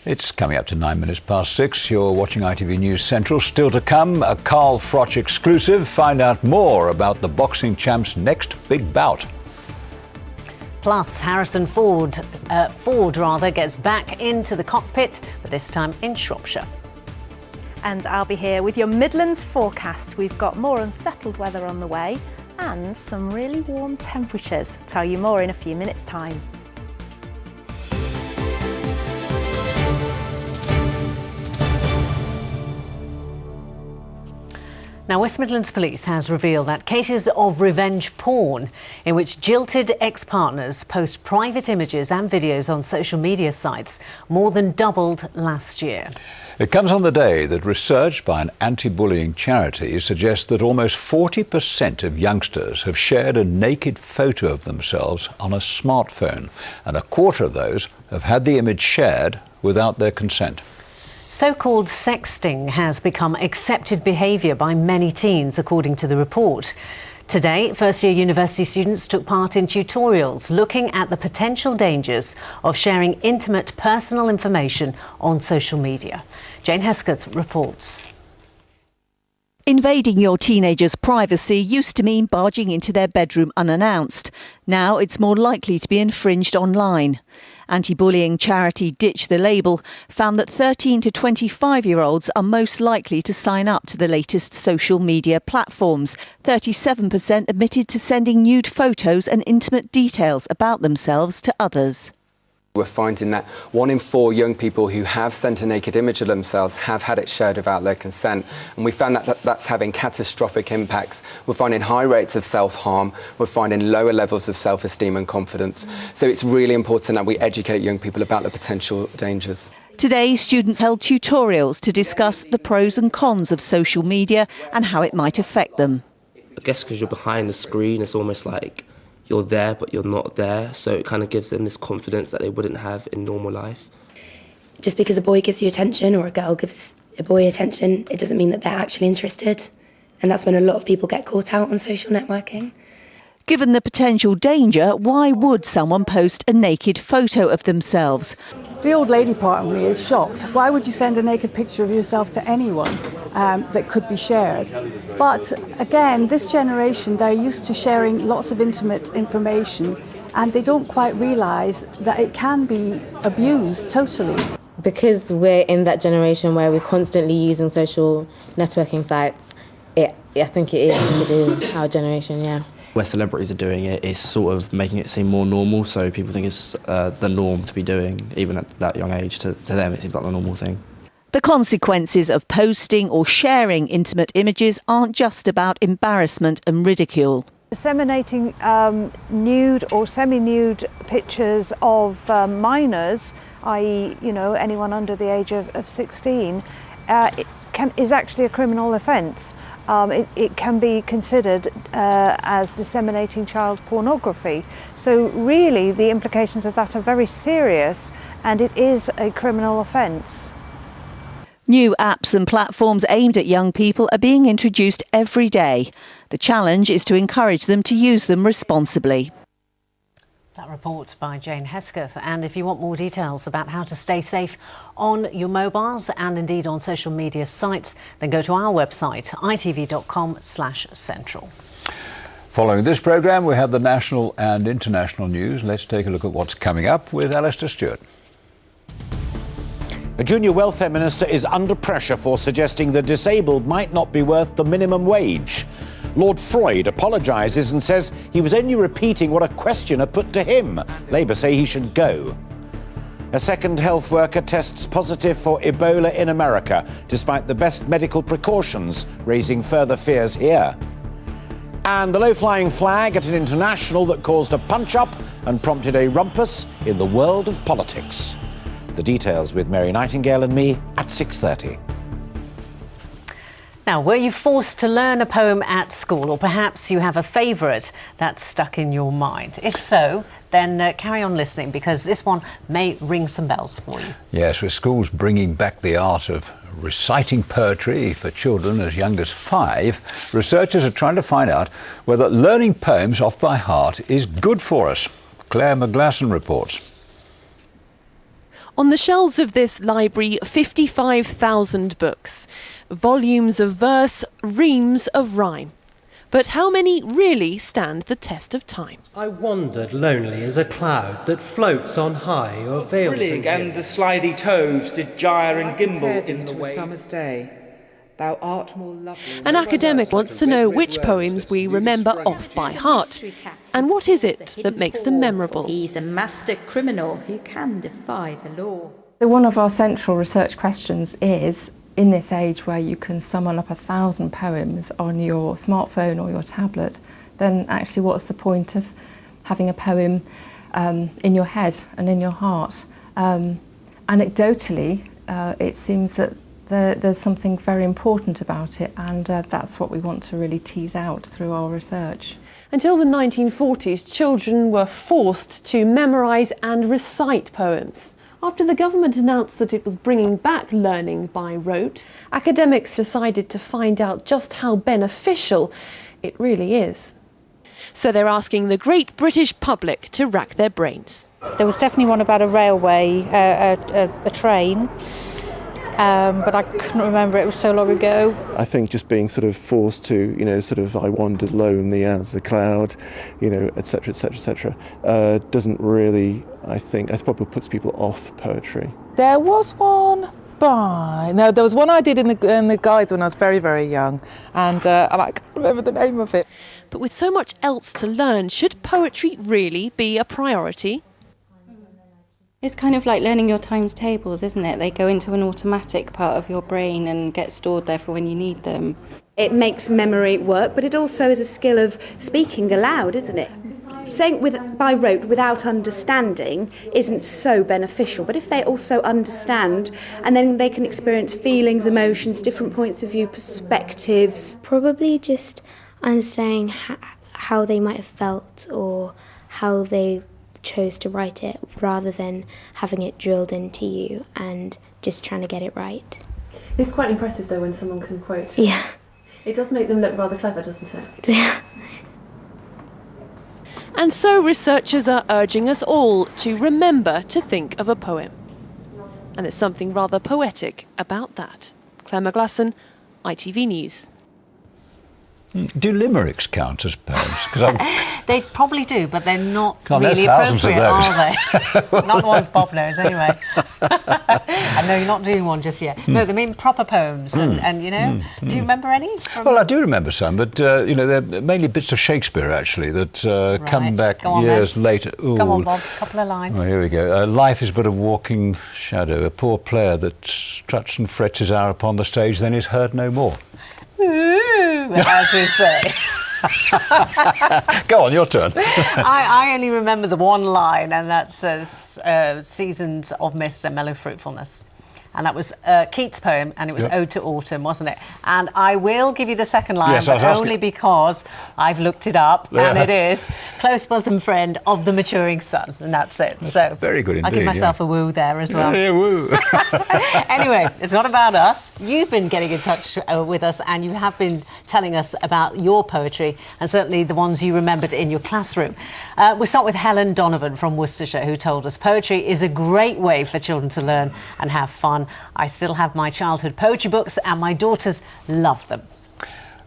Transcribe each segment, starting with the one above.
It's coming up to 6:09. You're watching ITV News Central. Still to come, a Carl Froch exclusive. Find out more about the boxing champ's next big bout. Plus, Harrison Ford gets back into the cockpit, but this time in Shropshire. And I'll be here with your Midlands forecast. We've got more unsettled weather on the way and some really warm temperatures. Tell you more in a few minutes' time. Now, West Midlands Police has revealed that cases of revenge porn in which jilted ex-partners post private images and videos on social media sites more than doubled last year. It comes on the day that research by an anti-bullying charity suggests that almost 40% of youngsters have shared a naked photo of themselves on a smartphone, and a quarter of those have had the image shared without their consent. So-called sexting has become accepted behaviour by many teens, according to the report. Today, first-year university students took part in tutorials looking at the potential dangers of sharing intimate personal information on social media. Jane Hesketh reports. Invading your teenager's privacy used to mean barging into their bedroom unannounced. Now it's more likely to be infringed online. Anti-bullying charity Ditch the Label found that 13 to 25-year-olds are most likely to sign up to the latest social media platforms. 37% admitted to sending nude photos and intimate details about themselves to others. We're finding that 1 in 4 young people who have sent a naked image of themselves have had it shared without their consent. And we found that that's having catastrophic impacts. We're finding high rates of self-harm. We're finding lower levels of self-esteem and confidence. So it's really important that we educate young people about the potential dangers. Today, students held tutorials to discuss the pros and cons of social media and how it might affect them. I guess because you're behind the screen, it's almost like you're there but you're not there, so it kind of gives them this confidence that they wouldn't have in normal life. Just because a boy gives you attention or a girl gives a boy attention, it doesn't mean that they're actually interested, and that's when a lot of people get caught out on social networking. Given the potential danger, why would someone post a naked photo of themselves? The old lady part of me is shocked. Why would you send a naked picture of yourself to anyone that could be shared? But again, this generation, they're used to sharing lots of intimate information, and they don't quite realise that it can be abused totally. Because we're in that generation where we're constantly using social networking sites, I think it is to do with our generation, yeah. Where celebrities are doing it, it's sort of making it seem more normal, so people think it's the norm to be doing, even at that young age. To them, it seems like the normal thing. The consequences of posting or sharing intimate images aren't just about embarrassment and ridicule. Disseminating nude or semi-nude pictures of minors, i.e., anyone under the age of 16, is actually a criminal offence. It can be considered as disseminating child pornography. So really the implications of that are very serious, and it is a criminal offence. New apps and platforms aimed at young people are being introduced every day. The challenge is to encourage them to use them responsibly. That report by Jane Hesketh. And if you want more details about how to stay safe on your mobiles and indeed on social media sites, then go to our website, itv.com/central. Following this programme, we have the national and international news. Let's take a look at what's coming up with Alistair Stewart. A junior welfare minister is under pressure for suggesting the disabled might not be worth the minimum wage. Lord Freud apologises and says he was only repeating what a questioner put to him. Labour say he should go. A second health worker tests positive for Ebola in America, despite the best medical precautions, raising further fears here. And the low-flying flag at an international that caused a punch-up and prompted a rumpus in the world of politics. The details with Mary Nightingale and me at 6:30. Now, were you forced to learn a poem at school, or perhaps you have a favourite that's stuck in your mind? If so, then carry on listening, because this one may ring some bells for you. Yes, with schools bringing back the art of reciting poetry for children as young as 5, researchers are trying to find out whether learning poems off by heart is good for us. Claire McGlasson reports. On the shelves of this library, 55,000 books, volumes of verse, reams of rhyme. But how many really stand the test of time? I wandered lonely as a cloud that floats on high or veils. Brillig and the slithy toves did gyre and gimble in the way. Summer's day. Thou art more lovely. An academic wants to know which poems we remember off by heart. And what is it that makes them memorable? He's a master criminal who can defy the law. One of our central research questions is, in this age where you can summon up 1,000 poems on your smartphone or your tablet, then actually what's the point of having a poem in your head and in your heart? Anecdotally, it seems that there's something very important about it, and that's what we want to really tease out through our research. Until the 1940s, children were forced to memorise and recite poems. After the government announced that it was bringing back learning by rote, academics decided to find out just how beneficial it really is. So they're asking the great British public to rack their brains. There was definitely one about a railway, a train, but I couldn't remember, it was so long ago. I think just being sort of forced to, I wandered lonely as a cloud, etc., etc., etc., doesn't really, I think probably puts people off poetry. There was one there was one I did in the guides when I was very, very young, and I can't remember the name of it. But with so much else to learn, should poetry really be a priority? It's kind of like learning your times tables, isn't it? They go into an automatic part of your brain and get stored there for when you need them. It makes memory work, but it also is a skill of speaking aloud, isn't it? Saying by rote without understanding isn't so beneficial, but if they also understand, and then they can experience feelings, emotions, different points of view, perspectives. Probably just understanding how they might have felt or how they chose to write it, rather than having it drilled into you and just trying to get it right. It's quite impressive though when someone can quote. Yeah. It does make them look rather clever, doesn't it? Yeah. And so researchers are urging us all to remember to think of a poem. And there's something rather poetic about that. Claire McGlasson, ITV News. Do limericks count as poems? They probably do, but they're not God, really appropriate, are they? Not the ones Bob knows, anyway. I know you're not doing one just yet. No, they mean proper poems, and do you remember any? Well, I do remember some, but they're mainly bits of Shakespeare actually that come back years later. Ooh. Come on, Bob, a couple of lines. Oh, here we go. Life is but a walking shadow, a poor player that struts and frets his hour upon the stage, then is heard no more. Ooh, as we say. Go on, your turn. I only remember the one line, and that says seasons of mist and mellow fruitfulness. And that was Keats' poem, and it was Ode to Autumn, wasn't it? And I will give you the second line, but only because I've looked it up, and it is close bosom friend of the maturing sun, and that's it. That's very good indeed. I'll give myself a woo there as well. Yeah, woo. Anyway, it's not about us. You've been getting in touch with us, and you have been telling us about your poetry, and certainly the ones you remembered in your classroom. We'll start with Helen Donovan from Worcestershire, who told us poetry is a great way for children to learn and have fun. I still have my childhood poetry books and my daughters love them.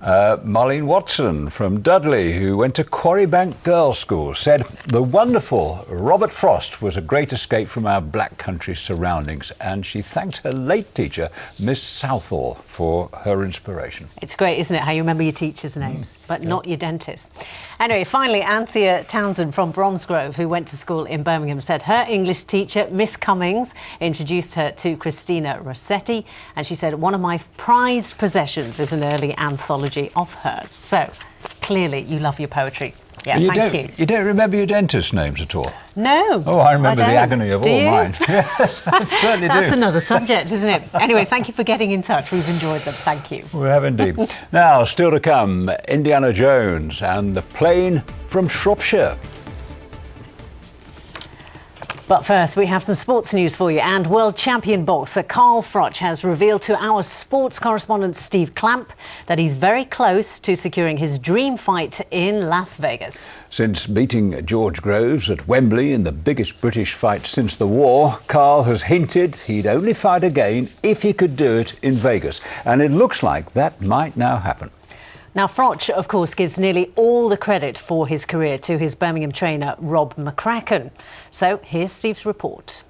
Marlene Watson from Dudley, who went to Quarrybank Girls' School, said the wonderful Robert Frost was a great escape from our black country surroundings, and she thanked her late teacher, Miss Southall, for her inspiration. It's great, isn't it, how you remember your teachers' names, but not your dentist. Anyway, finally, Anthea Townsend from Bromsgrove, who went to school in Birmingham, said her English teacher, Miss Cummings, introduced her to Christina Rossetti, and she said, one of my prized possessions is an early anthology of hers. So, clearly, you love your poetry. Yeah, thank you. You don't remember your dentist's names at all? No. Oh, I remember the agony of all mine. Yes, I certainly do. That's another subject, isn't it? Anyway, thank you for getting in touch. We've enjoyed them. Thank you. We have indeed. Now, still to come, Indiana Jones and the plane from Shropshire. But first, we have some sports news for you. And world champion boxer Carl Froch has revealed to our sports correspondent Steve Clamp that he's very close to securing his dream fight in Las Vegas. Since beating George Groves at Wembley in the biggest British fight since the war, Carl has hinted he'd only fight again if he could do it in Vegas. And it looks like that might now happen. Now, Froch, of course, gives nearly all the credit for his career to his Birmingham trainer, Rob McCracken. So here's Steve's report.